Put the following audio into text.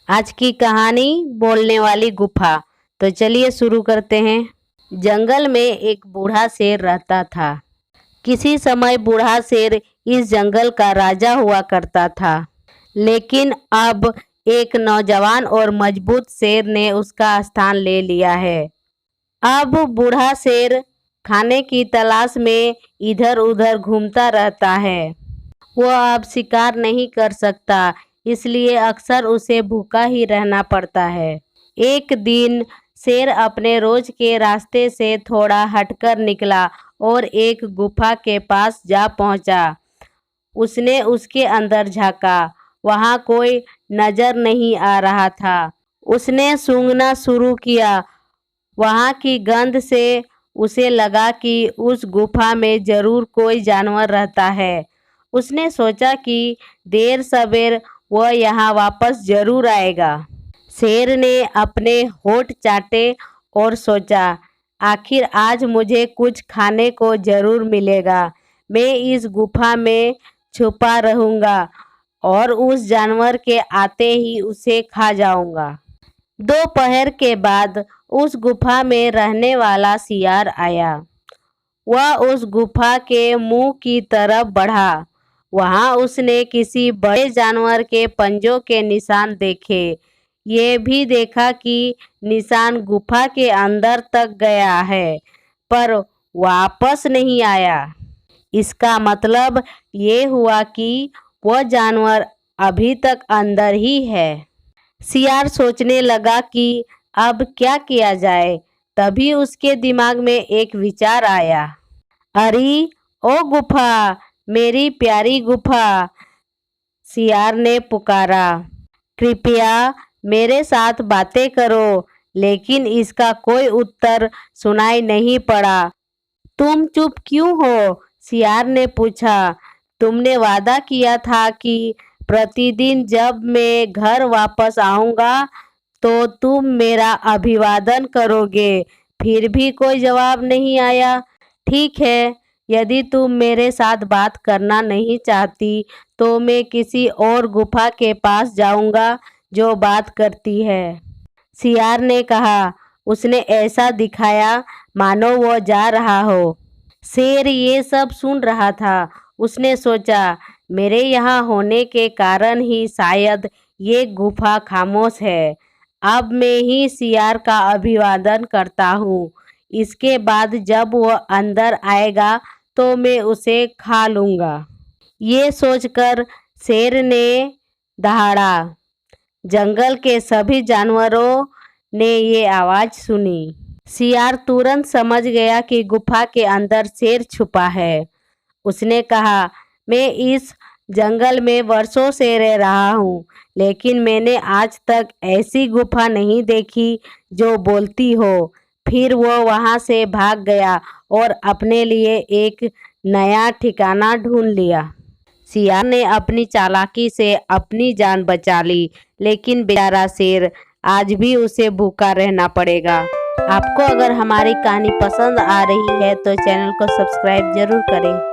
आज की कहानी बोलने वाली गुफा। तो चलिए शुरू करते हैं। जंगल में एक बूढ़ा शेर रहता था। किसी समय बूढ़ा शेर इस जंगल का राजा हुआ करता था, लेकिन अब एक नौजवान और मजबूत शेर ने उसका स्थान ले लिया है। अब बूढ़ा शेर खाने की तलाश में इधर उधर घूमता रहता है। वह अब शिकार नहीं कर सकता, इसलिए अक्सर उसे भूखा ही रहना पड़ता है। एक दिन शेर अपने रोज के रास्ते से थोड़ा हटकर निकला और एक गुफा के पास जा पहुंचा। उसने उसके अंदर झांका। वहां कोई नजर नहीं आ रहा था। उसने सूंघना शुरू किया। वहां की गंध से उसे लगा कि उस गुफा में जरूर कोई जानवर रहता है। उसने सोचा कि देर सवेर वह यहाँ वापस जरूर आएगा। शेर ने अपने होंठ चाटे और सोचा, आखिर आज मुझे कुछ खाने को जरूर मिलेगा। मैं इस गुफा में छुपा रहूंगा और उस जानवर के आते ही उसे खा जाऊंगा। दोपहर के बाद उस गुफा में रहने वाला सियार आया। वह उस गुफा के मुंह की तरफ बढ़ा। वहां उसने किसी बड़े जानवर के पंजों के निशान देखे। ये भी देखा कि निशान गुफा के अंदर तक गया है, पर वापस नहीं आया। इसका मतलब ये हुआ कि वह जानवर अभी तक अंदर ही है। सियार सोचने लगा कि अब क्या किया जाए। तभी उसके दिमाग में एक विचार आया। अरे ओ गुफा, मेरी प्यारी गुफा, सियार ने पुकारा। कृपया मेरे साथ बातें करो। लेकिन इसका कोई उत्तर सुनाई नहीं पड़ा। तुम चुप क्यों हो? सियार ने पूछा। तुमने वादा किया था कि प्रतिदिन जब मैं घर वापस आऊंगा तो तुम मेरा अभिवादन करोगे। फिर भी कोई जवाब नहीं आया। ठीक है, यदि तुम मेरे साथ बात करना नहीं चाहती तो मैं किसी और गुफा के पास जाऊंगा जो बात करती है, सियार ने कहा। उसने ऐसा दिखाया मानो वो जा रहा हो। शेर ये सब सुन रहा था। उसने सोचा, मेरे यहाँ होने के कारण ही शायद ये गुफा खामोश है। अब मैं ही सियार का अभिवादन करता हूँ। इसके बाद जब वह अंदर आएगा तो मैं उसे खा लूँगा। ये सोचकर शेर ने दहाड़ा। जंगल के सभी जानवरों ने ये आवाज़ सुनी। सियार तुरंत समझ गया कि गुफा के अंदर शेर छुपा है। उसने कहा, मैं इस जंगल में वर्षों से रह रहा हूँ, लेकिन मैंने आज तक ऐसी गुफा नहीं देखी जो बोलती हो। फिर वो वहाँ से भाग गया और अपने लिए एक नया ठिकाना ढूंढ लिया। सियार ने अपनी चालाकी से अपनी जान बचा ली, लेकिन बेचारा शेर, आज भी उसे भूखा रहना पड़ेगा। आपको अगर हमारी कहानी पसंद आ रही है तो चैनल को सब्सक्राइब जरूर करें।